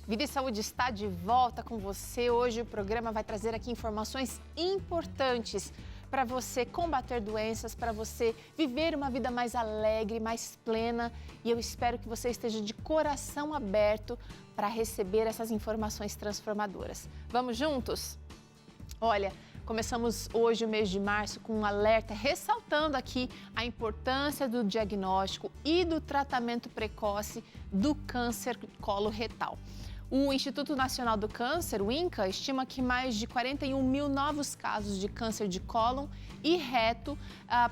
Vida e Saúde está de volta com você. Hoje o programa vai trazer aqui informações importantes para você combater doenças, para você viver uma vida mais alegre, mais plena. E eu espero que você esteja de coração aberto para receber essas informações transformadoras. Vamos juntos? Olha, começamos hoje o mês de março com um alerta ressaltando aqui a importância do diagnóstico e do tratamento precoce do câncer coloretal. O Instituto Nacional do Câncer, o INCA, estima que mais de 41 mil novos casos de câncer de cólon e reto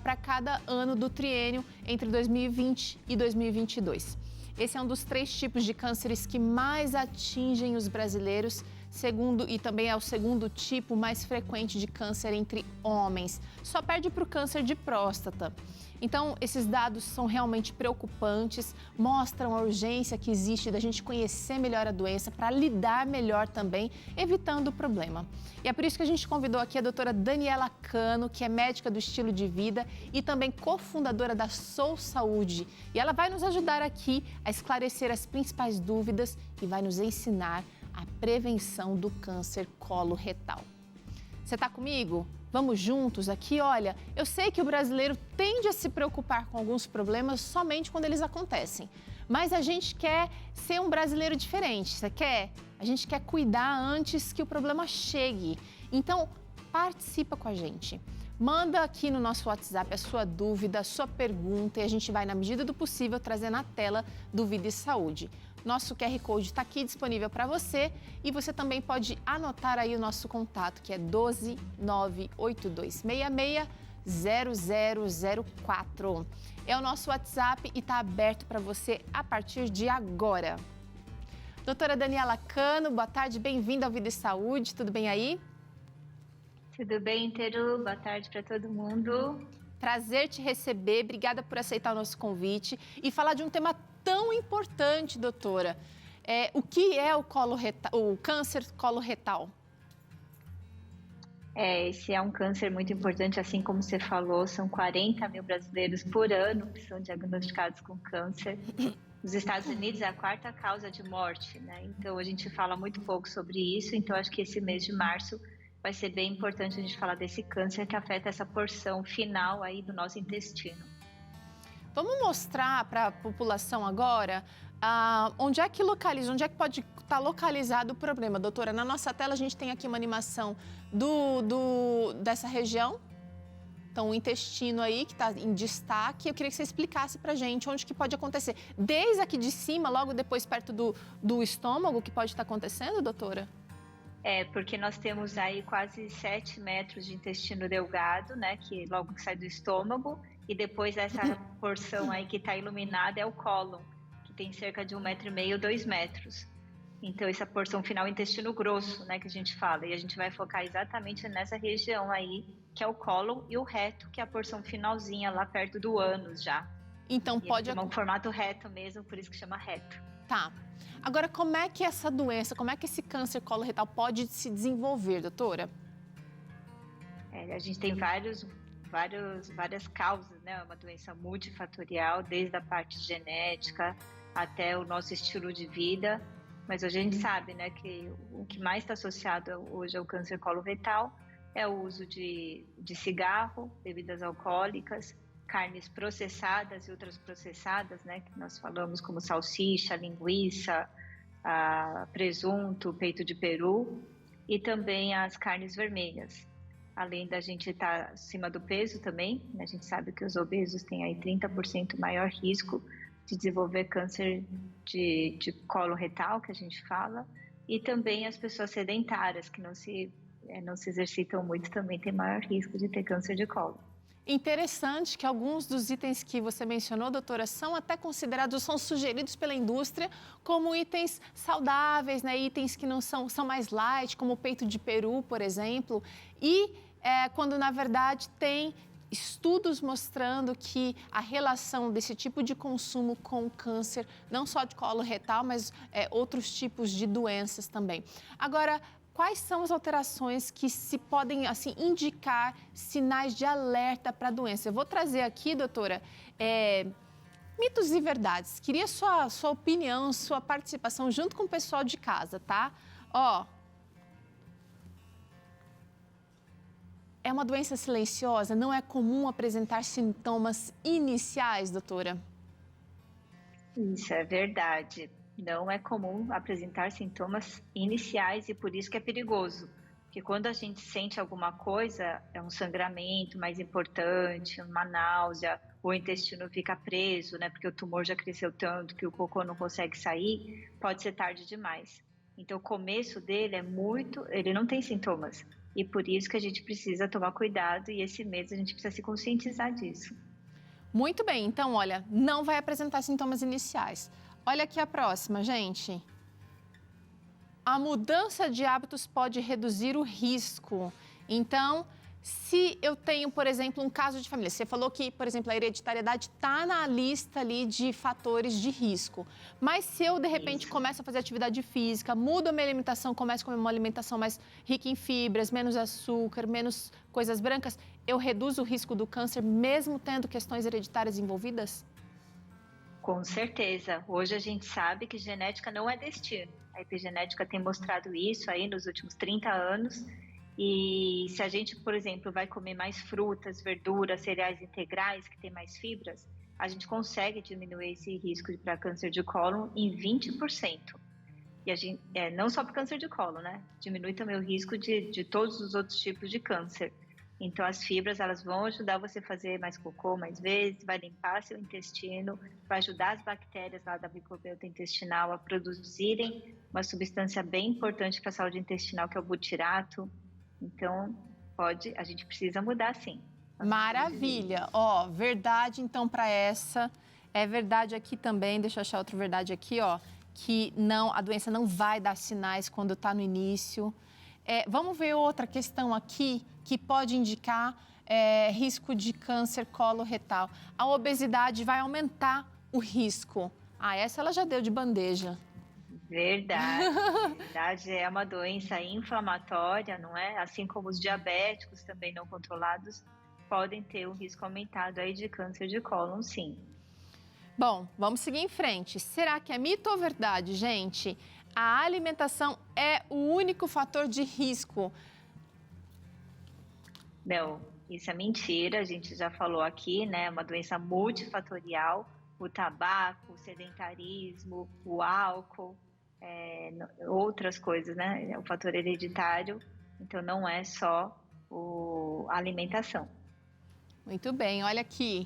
para cada ano do triênio entre 2020 e 2022. Esse é um dos 3 tipos de cânceres que mais atingem os brasileiros, e também é o segundo tipo mais frequente de câncer entre homens. Só perde para o câncer de próstata. Então, esses dados são realmente preocupantes, mostram a urgência que existe da gente conhecer melhor a doença para lidar melhor também, evitando o problema. E é por isso que a gente convidou aqui a doutora Daniela Cano, que é médica do estilo de vida e também cofundadora da Sou Saúde. E ela vai nos ajudar aqui a esclarecer as principais dúvidas e vai nos ensinar a prevenção do câncer coloretal. Você está comigo? Vamos juntos aqui? Olha, eu sei que o brasileiro tende a se preocupar com alguns problemas somente quando eles acontecem. Mas a gente quer ser um brasileiro diferente, você quer? A gente quer cuidar antes que o problema chegue. Então, participa com a gente. Manda aqui no nosso WhatsApp a sua dúvida, a sua pergunta e a gente vai, na medida do possível, trazer na tela do Vida e Saúde. Nosso QR Code está aqui disponível para você e você também pode anotar aí o nosso contato, que é 12 98266 0004. É o nosso WhatsApp e está aberto para você a partir de agora. Doutora Daniela Cano, boa tarde, bem-vinda ao Vida e Saúde, tudo bem aí? Tudo bem, Teru? Boa tarde para todo mundo. Prazer te receber, obrigada por aceitar o nosso convite e falar de um tema tão importante, doutora. O que é o câncer coloretal? Esse é um câncer muito importante, assim como você falou, são 40 mil brasileiros por ano que são diagnosticados com câncer. Nos Estados Unidos é a 4ª causa de morte, né? Então a gente fala muito pouco sobre isso, então acho que esse mês de março vai ser bem importante a gente falar desse câncer que afeta essa porção final aí do nosso intestino. Vamos mostrar para a população agora onde é que pode estar localizado o problema, doutora? Na nossa tela a gente tem aqui uma animação dessa região, então o intestino aí que está em destaque. Eu queria que você explicasse para a gente onde que pode acontecer. Desde aqui de cima, logo depois perto do estômago, que pode estar acontecendo, doutora? Porque nós temos aí quase 7 metros de intestino delgado, né, que logo que sai do estômago, e depois essa porção aí que está iluminada é o cólon, que tem cerca de 1,5 m, 2 metros. Então, essa porção final, intestino grosso, né, que a gente fala, e a gente vai focar exatamente nessa região aí, que é o cólon, e o reto, que é a porção finalzinha, lá perto do ânus já. Então, pode... É um formato reto mesmo, por isso que chama reto. Tá. Agora, como é que essa doença, como é que esse câncer coloretal pode se desenvolver, doutora? A gente tem várias causas, né? É uma doença multifatorial, desde a parte genética até o nosso estilo de vida. Mas hoje a gente sabe, né, que o que mais está associado hoje ao câncer coloretal é o uso de cigarro, bebidas alcoólicas, carnes processadas e ultraprocessadas, né, que nós falamos como salsicha, linguiça, presunto, peito de peru, e também as carnes vermelhas. Além da gente estar acima do peso também, né, a gente sabe que os obesos têm aí 30% maior risco de desenvolver câncer de colo retal, que a gente fala, e também as pessoas sedentárias, que não se exercitam muito, também têm maior risco de ter câncer de colo. Interessante que alguns dos itens que você mencionou, doutora, são até considerados, são sugeridos pela indústria como itens saudáveis, né? Itens que não são mais light, como o peito de peru, por exemplo. E quando, na verdade, tem estudos mostrando que a relação desse tipo de consumo com o câncer, não só de colo retal, mas outros tipos de doenças também. Agora, quais são as alterações que se podem, assim, indicar sinais de alerta para a doença? Eu vou trazer aqui, doutora, Mitos e verdades. Queria sua opinião, sua participação junto com o pessoal de casa, tá? Ó, é uma doença silenciosa, não é comum apresentar sintomas iniciais, doutora? Isso é verdade. Não é comum apresentar sintomas iniciais e por isso que é perigoso. Porque quando a gente sente alguma coisa, é um sangramento mais importante, uma náusea, o intestino fica preso, né? Porque o tumor já cresceu tanto que o cocô não consegue sair, pode ser tarde demais. Então, o começo dele ele não tem sintomas. E por isso que a gente precisa tomar cuidado e esse mês a gente precisa se conscientizar disso. Muito bem, então, olha, não vai apresentar sintomas iniciais. Olha aqui a próxima, gente. A mudança de hábitos pode reduzir o risco. Então, se eu tenho, por exemplo, um caso de família, você falou que, por exemplo, a hereditariedade está na lista ali de fatores de risco. Mas se eu, de repente, começo a fazer atividade física, mudo a minha alimentação, começo a comer uma alimentação mais rica em fibras, menos açúcar, menos coisas brancas, eu reduzo o risco do câncer, mesmo tendo questões hereditárias envolvidas? Com certeza. Hoje a gente sabe que genética não é destino. A epigenética tem mostrado isso aí nos últimos 30 anos. E se a gente, por exemplo, vai comer mais frutas, verduras, cereais integrais, que tem mais fibras, a gente consegue diminuir esse risco para câncer de cólon em 20%. E a gente, não só para câncer de cólon, né? Diminui também o risco de todos os outros tipos de câncer. Então, as fibras, elas vão ajudar você a fazer mais cocô mais vezes, vai limpar seu intestino, vai ajudar as bactérias lá da microbiota intestinal a produzirem uma substância bem importante para a saúde intestinal, que é o butirato. Então, a gente precisa mudar, sim. Maravilha! Ó, verdade, então, para essa. É verdade aqui também, deixa eu achar outra verdade aqui, ó, que não, a doença não vai dar sinais quando está no início. Vamos ver outra questão aqui que pode indicar risco de câncer coloretal. A obesidade vai aumentar o risco. Ah, essa ela já deu de bandeja. Verdade. A obesidade é uma doença inflamatória, não é? Assim como os diabéticos também não controlados podem ter um risco aumentado aí de câncer de cólon, sim. Bom, vamos seguir em frente. Será que é mito ou verdade, gente? A alimentação é o único fator de risco? Não, isso é mentira. A gente já falou aqui, né? É uma doença multifatorial. O tabaco, o sedentarismo, o álcool, outras coisas, né? O fator hereditário. Então, não é só a alimentação. Muito bem, olha aqui.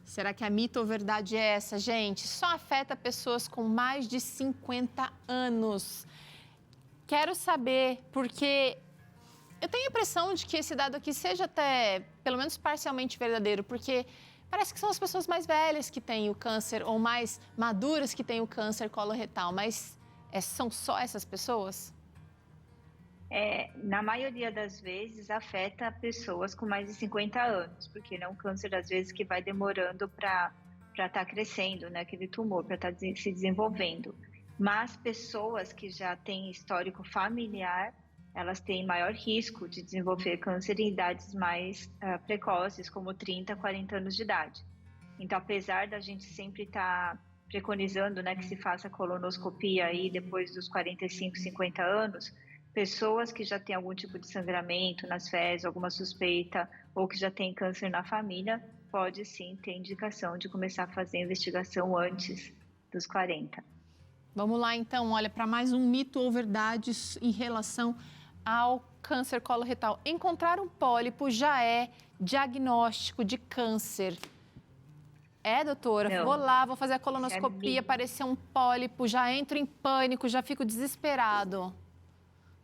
Será que a mito ou verdade é essa, gente? Só afeta pessoas com mais de 50 anos. Quero saber, porque eu tenho a impressão de que esse dado aqui seja até, pelo menos parcialmente verdadeiro, porque parece que são as pessoas mais velhas que têm o câncer ou mais maduras que têm o câncer coloretal, mas são só essas pessoas? Na maioria das vezes, afeta pessoas com mais de 50 anos, porque é um câncer, às vezes, que vai demorando para estar crescendo, né, aquele tumor, para estar se desenvolvendo. Mas pessoas que já têm histórico familiar, elas têm maior risco de desenvolver câncer em idades mais precoces, como 30, 40 anos de idade. Então, apesar da gente sempre estar preconizando, né, que se faça colonoscopia aí depois dos 45, 50 anos, pessoas que já têm algum tipo de sangramento nas fezes, alguma suspeita, ou que já tem câncer na família, pode sim ter indicação de começar a fazer a investigação antes dos 40. Vamos lá, então, olha, para mais um mito ou verdade em relação ao câncer coloretal. Encontrar um pólipo já é diagnóstico de câncer. Doutora, Não. Vou lá, vou fazer a colonoscopia, apareceu um pólipo, já entro em pânico, já fico desesperado.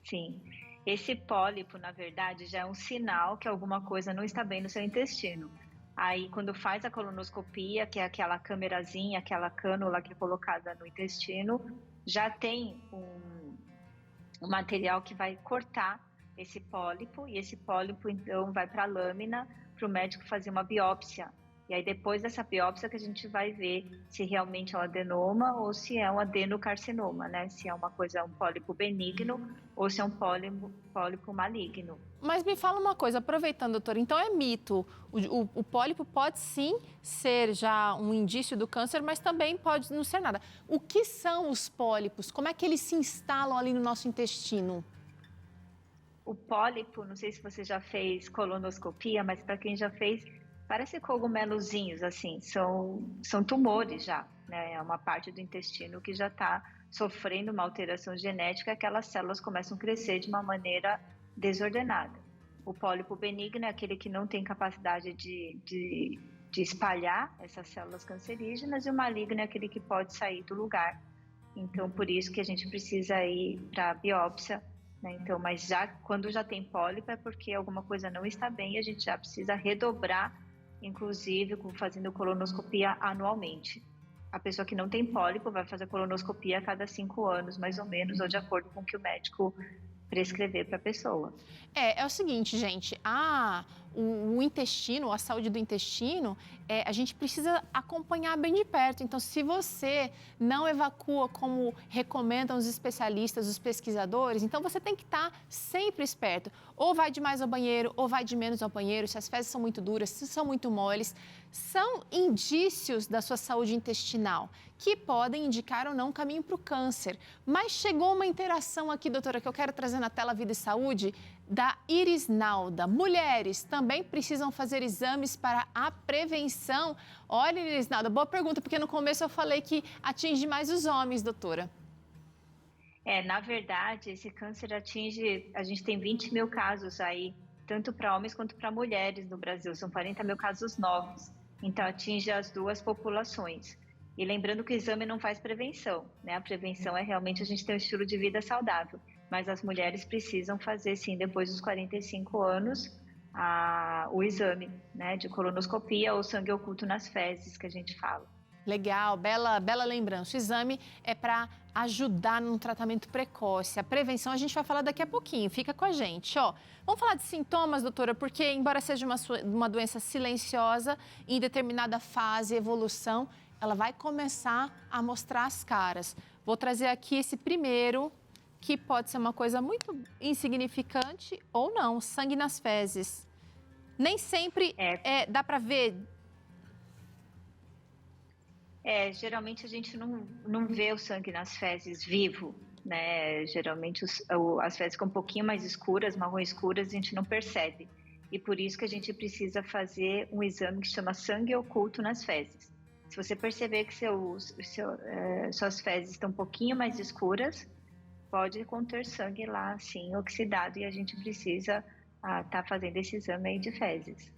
Sim, esse pólipo, na verdade, já é um sinal que alguma coisa não está bem no seu intestino. Aí, quando faz a colonoscopia, que é aquela câmerazinha, aquela cânula que é colocada no intestino, já tem um material que vai cortar esse pólipo, e esse pólipo, então, vai para a lâmina para o médico fazer uma biópsia E aí, depois dessa biópsia que a gente vai ver se realmente é um adenoma ou se é um adenocarcinoma, né? Se é uma coisa, um pólipo benigno ou se é um pólipo maligno. Mas me fala uma coisa, aproveitando, doutora, então é mito, o pólipo pode sim ser já um indício do câncer, mas também pode não ser nada. O que são os pólipos? Como é que eles se instalam ali no nosso intestino? O pólipo, não sei se você já fez colonoscopia, mas para quem já fez, parece cogumelozinhos, assim, são tumores já, né? É uma parte do intestino que já está sofrendo uma alteração genética, aquelas células começam a crescer de uma maneira desordenada. O pólipo benigno é aquele que não tem capacidade de espalhar essas células cancerígenas, e o maligno é aquele que pode sair do lugar. Então, por isso que a gente precisa ir para a biópsia, né? Então, mas já quando já tem pólipo é porque alguma coisa não está bem e a gente já precisa redobrar, inclusive fazendo colonoscopia anualmente. A pessoa que não tem pólipo vai fazer colonoscopia a cada 5 anos, mais ou menos, ou de acordo com o que o médico prescrever para a pessoa. É o seguinte, gente, o intestino, a saúde do intestino, a gente precisa acompanhar bem de perto. Então, se você não evacua como recomendam os especialistas, os pesquisadores, então você tem que estar sempre esperto. Ou vai de mais ao banheiro, ou vai de menos ao banheiro, se as fezes são muito duras, se são muito moles. São indícios da sua saúde intestinal que podem indicar ou não um caminho para o câncer. Mas chegou uma interação aqui, doutora, que eu quero trazer na tela Vida e Saúde, da Irisnalda. Mulheres também precisam fazer exames para a prevenção? Olha, Irisnalda, boa pergunta, porque no começo eu falei que atinge mais os homens, doutora. Na verdade, esse câncer atinge, a gente tem 20 mil casos aí, tanto para homens quanto para mulheres no Brasil, são 40 mil casos novos, então atinge as duas populações. E lembrando que o exame não faz prevenção, né? A prevenção é realmente a gente ter um estilo de vida saudável, mas as mulheres precisam fazer sim, depois dos 45 anos, o exame, né, de colonoscopia ou sangue oculto nas fezes, que a gente fala. Legal, bela lembrança. O exame é para ajudar num tratamento precoce. A prevenção a gente vai falar daqui a pouquinho, fica com a gente. Vamos falar de sintomas, doutora, porque embora seja uma doença silenciosa, em determinada fase, evolução, ela vai começar a mostrar as caras. Vou trazer aqui esse primeiro, que pode ser uma coisa muito insignificante ou não, sangue nas fezes. Nem sempre dá para ver. Geralmente a gente não vê o sangue nas fezes vivo, né? Geralmente as fezes ficam um pouquinho mais escuras, marrom escuras, a gente não percebe. E por isso que a gente precisa fazer um exame que chama sangue oculto nas fezes. Se você perceber que suas fezes estão um pouquinho mais escuras, pode conter sangue lá, assim, oxidado, e a gente precisa estar fazendo esse exame aí de fezes.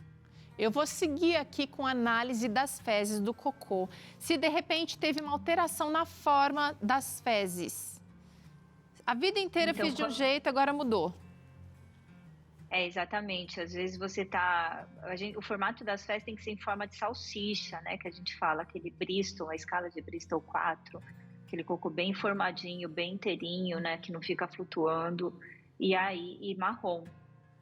Eu vou seguir aqui com a análise das fezes do cocô. Se de repente teve uma alteração na forma das fezes. A vida inteira então, fiz de um jeito, agora mudou. Exatamente. Às vezes o formato das fezes tem que ser em forma de salsicha, né? Que a gente fala, aquele Bristol, a escala de Bristol 4. Aquele cocô bem formadinho, bem inteirinho, né? Que não fica flutuando. E marrom.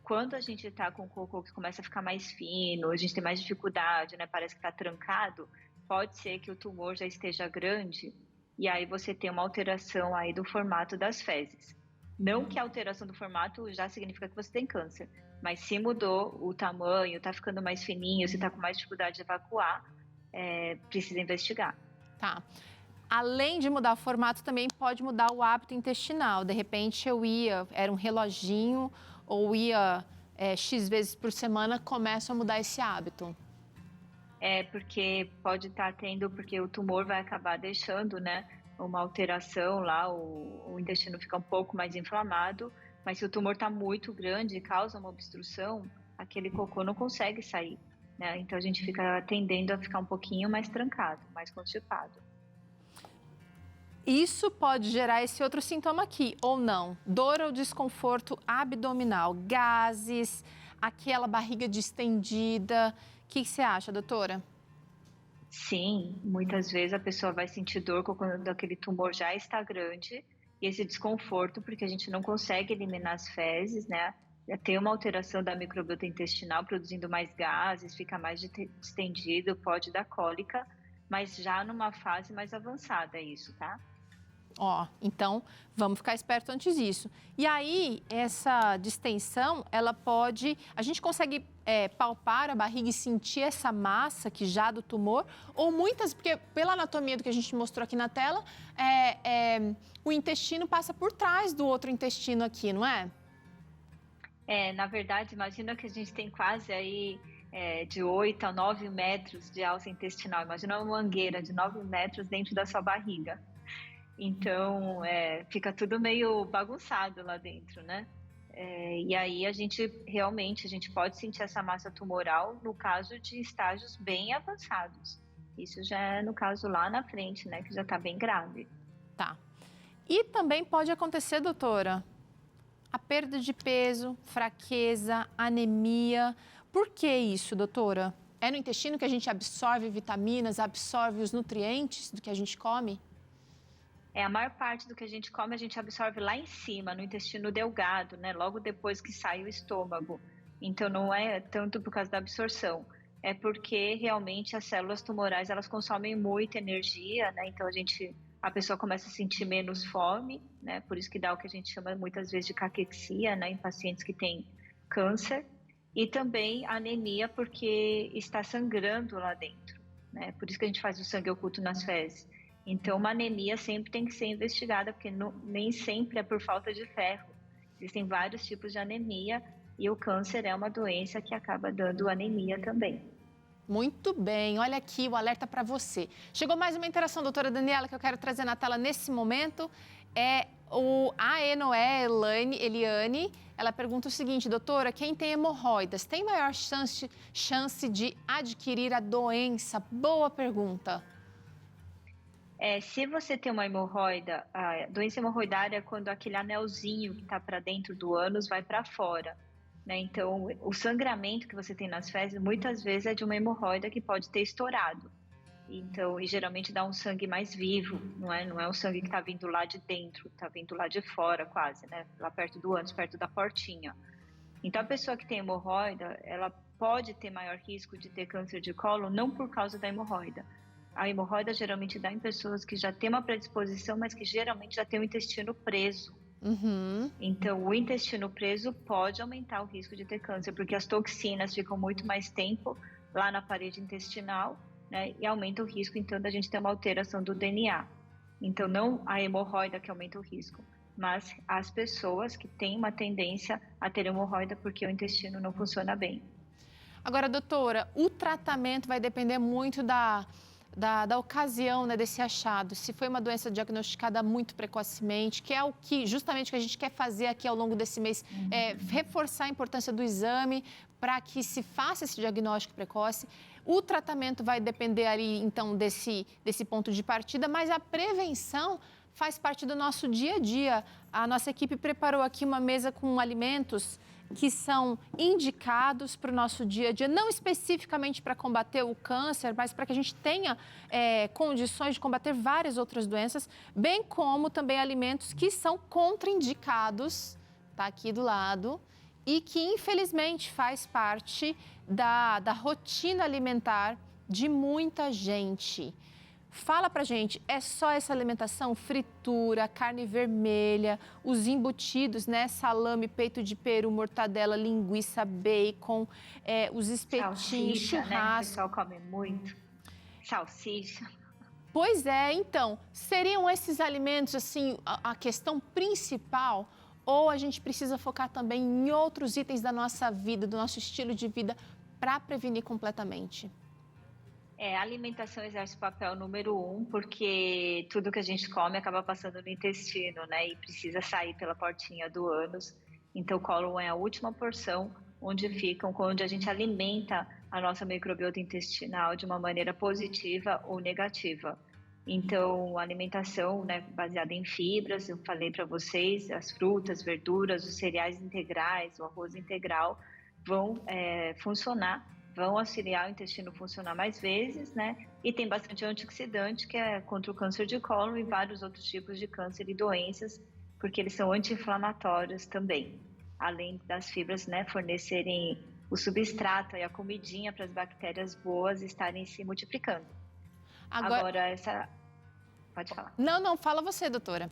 Quando a gente está com o cocô que começa a ficar mais fino, a gente tem mais dificuldade, né? Parece que está trancado, pode ser que o tumor já esteja grande e aí você tem uma alteração aí do formato das fezes. Não que a alteração do formato já significa que você tem câncer, mas se mudou o tamanho, está ficando mais fininho, você está com mais dificuldade de evacuar, precisa investigar. Tá. Além de mudar o formato, também pode mudar o hábito intestinal. De repente era um reloginho, ou ia X vezes por semana, começa a mudar esse hábito? Porque pode estar tendo, porque o tumor vai acabar deixando, né, uma alteração lá, o intestino fica um pouco mais inflamado, mas se o tumor está muito grande e causa uma obstrução, aquele cocô não consegue sair, né? Então a gente fica tendendo a ficar um pouquinho mais trancado, mais constipado. Isso pode gerar esse outro sintoma aqui, ou não? Dor ou desconforto abdominal, gases, aquela barriga distendida. O que você acha, doutora? Sim, muitas vezes a pessoa vai sentir dor quando aquele tumor já está grande e esse desconforto, porque a gente não consegue eliminar as fezes, né? ter uma alteração da microbiota intestinal, produzindo mais gases, fica mais distendido, pode dar cólica, mas já numa fase mais avançada isso, tá? Ó, então vamos ficar esperto antes disso. E aí, essa distensão, ela pode. A gente consegue palpar a barriga e sentir essa massa que já do tumor, ou muitas, porque pela anatomia do que a gente mostrou aqui na tela, o intestino passa por trás do outro intestino aqui, não é? Na verdade, imagina que a gente tem quase aí de 8 a 9 metros de alça intestinal. Imagina uma mangueira de 9 metros dentro da sua barriga. Então, fica tudo meio bagunçado lá dentro, né? E aí a gente pode sentir essa massa tumoral no caso de estágios bem avançados. Isso já é no caso lá na frente, né? Que já está bem grave. Tá. E também pode acontecer, doutora, a perda de peso, fraqueza, anemia. Por que isso, doutora? É no intestino que a gente absorve vitaminas, absorve os nutrientes do que a gente come? A maior parte do que a gente come, a gente absorve lá em cima, no intestino delgado, né? Logo depois que sai o estômago. Então, não é tanto por causa da absorção, é porque realmente as células tumorais, elas consomem muita energia, né? Então, a pessoa começa a sentir menos fome, né? Por isso que dá o que a gente chama muitas vezes de caquexia, né? Em pacientes que têm câncer. E também anemia, porque está sangrando lá dentro, né? Por isso que a gente faz o sangue oculto nas fezes. Então, uma anemia sempre tem que ser investigada, porque nem sempre é por falta de ferro. Existem vários tipos de anemia e o câncer é uma doença que acaba dando anemia também. Muito bem, olha aqui o alerta para você. Chegou mais uma interação, doutora Daniela, que eu quero trazer na tela nesse momento. A Enoé Eliane, ela pergunta o seguinte: doutora, quem tem hemorroidas tem maior chance de adquirir a doença? Boa pergunta. Se você tem uma hemorroida, a doença hemorroidária é quando aquele anelzinho que está para dentro do ânus vai para fora, né? Então, o sangramento que você tem nas fezes, muitas vezes é de uma hemorroida que pode ter estourado. Então, e geralmente dá um sangue mais vivo, não é o sangue que está vindo lá de dentro, está vindo lá de fora quase, né? Lá perto do ânus, perto da portinha. Então, a pessoa que tem hemorroida, ela pode ter maior risco de ter câncer de cólon, não por causa da hemorroida. A hemorroida geralmente dá em pessoas que já têm uma predisposição, mas que geralmente já têm o intestino preso. Uhum. Então, o intestino preso pode aumentar o risco de ter câncer, porque as toxinas ficam muito mais tempo lá na parede intestinal, né? E aumenta o risco, então, da gente ter uma alteração do DNA. Então, não a hemorroida que aumenta o risco, mas as pessoas que têm uma tendência a ter hemorroida porque o intestino não funciona bem. Agora, doutora, o tratamento vai depender muito da ocasião, né, desse achado, se foi uma doença diagnosticada muito precocemente, que é o que justamente que a gente quer fazer aqui ao longo desse mês, reforçar a importância do exame para que se faça esse diagnóstico precoce. O tratamento vai depender ali, então, desse ponto de partida, mas a prevenção faz parte do nosso dia a dia. A nossa equipe preparou aqui uma mesa com alimentos que são indicados para o nosso dia a dia, não especificamente para combater o câncer, mas para que a gente tenha condições de combater várias outras doenças, bem como também alimentos que são contraindicados, tá aqui do lado, e que infelizmente faz parte da rotina alimentar de muita gente. Fala pra gente, é só essa alimentação? Fritura, carne vermelha, os embutidos, né? Salame, peito de peru, mortadela, linguiça, bacon, os espetinhos, salsicha, churrasco. Né? O pessoal come muito. Salsicha. Pois é, então, seriam esses alimentos, assim, a questão principal? Ou a gente precisa focar também em outros itens da nossa vida, do nosso estilo de vida, para prevenir completamente? A alimentação exerce o papel número 1, porque tudo que a gente come acaba passando no intestino, né? E precisa sair pela portinha do ânus. Então, o cólon é a última porção onde a gente alimenta a nossa microbiota intestinal de uma maneira positiva ou negativa. Então, a alimentação, né, baseada em fibras, eu falei para vocês, as frutas, verduras, os cereais integrais, o arroz integral, vão funcionar, vão auxiliar o intestino a funcionar mais vezes, né? E tem bastante antioxidante, que é contra o câncer de cólon e vários outros tipos de câncer e doenças, porque eles são anti-inflamatórios também. além das fibras, né, fornecerem o substrato e a comidinha para as bactérias boas estarem se multiplicando. Agora essa... Pode falar. Não, fala você, doutora.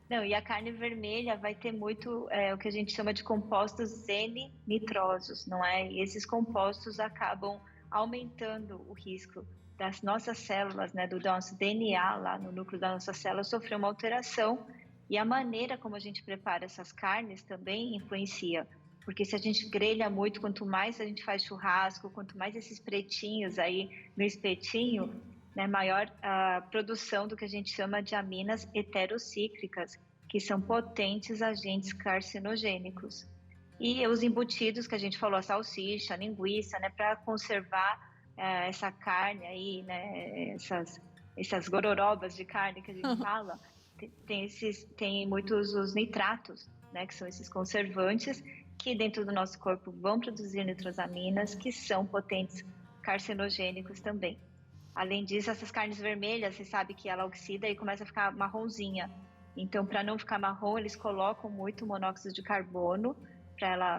Não, e a carne vermelha vai ter muito o que a gente chama de compostos N-nitrosos, não é? E esses compostos acabam aumentando o risco das nossas células, né, do nosso DNA lá no núcleo da nossa célula sofrer uma alteração, e a maneira como a gente prepara essas carnes também influencia. Porque se a gente grelha muito, quanto mais a gente faz churrasco, quanto mais esses pretinhos aí no espetinho, né, maior a produção do que a gente chama de aminas heterocíclicas, que são potentes agentes carcinogênicos. E os embutidos que a gente falou, a salsicha, a linguiça, né, para conservar essa carne aí, né, essas gororobas de carne que a gente fala, tem muitos os nitratos, né, que são esses conservantes que dentro do nosso corpo vão produzir nitrosaminas, que são potentes carcinogênicos também. Além disso, essas carnes vermelhas, você sabe que ela oxida e começa a ficar marronzinha. Então, para não ficar marrom, eles colocam muito monóxido de carbono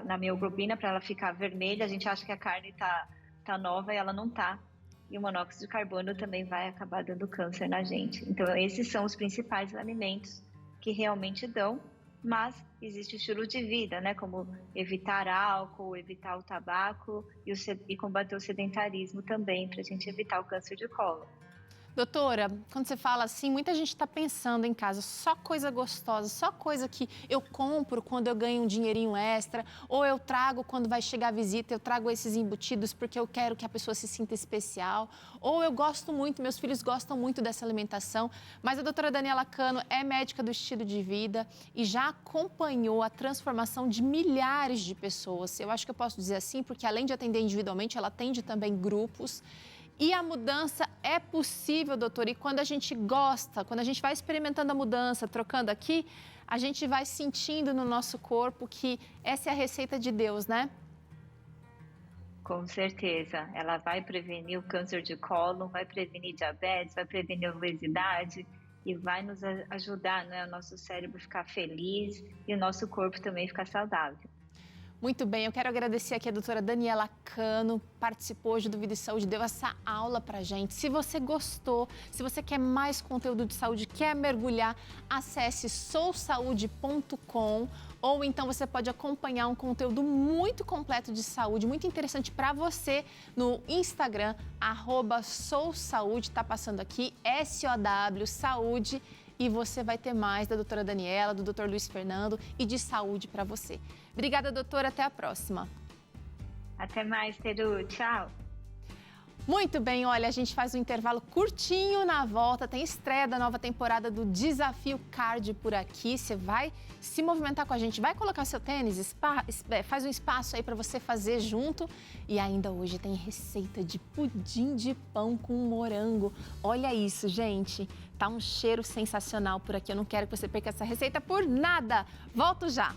na mioglobina, para ela ficar vermelha. A gente acha que a carne tá nova e ela não tá. E o monóxido de carbono também vai acabar dando câncer na gente. Então, esses são os principais alimentos que realmente dão. Mas existe o estilo de vida, né? Como evitar álcool, evitar o tabaco e combater o sedentarismo também, para a gente evitar o câncer de colo. Doutora, quando você fala assim, muita gente está pensando em casa, só coisa gostosa, só coisa que eu compro quando eu ganho um dinheirinho extra, ou eu trago quando vai chegar a visita, eu trago esses embutidos porque eu quero que a pessoa se sinta especial, ou eu gosto muito, meus filhos gostam muito dessa alimentação, mas a doutora Daniela Cano é médica do estilo de vida e já acompanhou a transformação de milhares de pessoas. Eu acho que eu posso dizer assim, porque além de atender individualmente, ela atende também grupos. E a mudança é possível, doutor, e quando a gente gosta, quando a gente vai experimentando a mudança, trocando aqui, a gente vai sentindo no nosso corpo que essa é a receita de Deus, né? Com certeza, ela vai prevenir o câncer de cólon, vai prevenir diabetes, vai prevenir obesidade e vai nos ajudar, né, o nosso cérebro ficar feliz e o nosso corpo também ficar saudável. Muito bem, eu quero agradecer aqui a doutora Daniela Cano, participou hoje do Vida e Saúde, deu essa aula pra gente. Se você gostou, se você quer mais conteúdo de saúde, quer mergulhar, acesse sousaude.com ou então você pode acompanhar um conteúdo muito completo de saúde, muito interessante para você no Instagram, @sousaude, tá passando aqui, SOW, saúde. E você vai ter mais da doutora Daniela, do doutor Luiz Fernando e de saúde para você. Obrigada, doutora. Até a próxima. Até mais, Teru. Tchau. Muito bem, olha, a gente faz um intervalo curtinho na volta. Tem estreia da nova temporada do Desafio Card por aqui. Você vai se movimentar com a gente, vai colocar seu tênis, faz um espaço aí para você fazer junto. E ainda hoje tem receita de pudim de pão com morango. Olha isso, gente. Tá um cheiro sensacional por aqui. Eu não quero que você perca essa receita por nada. Volto já.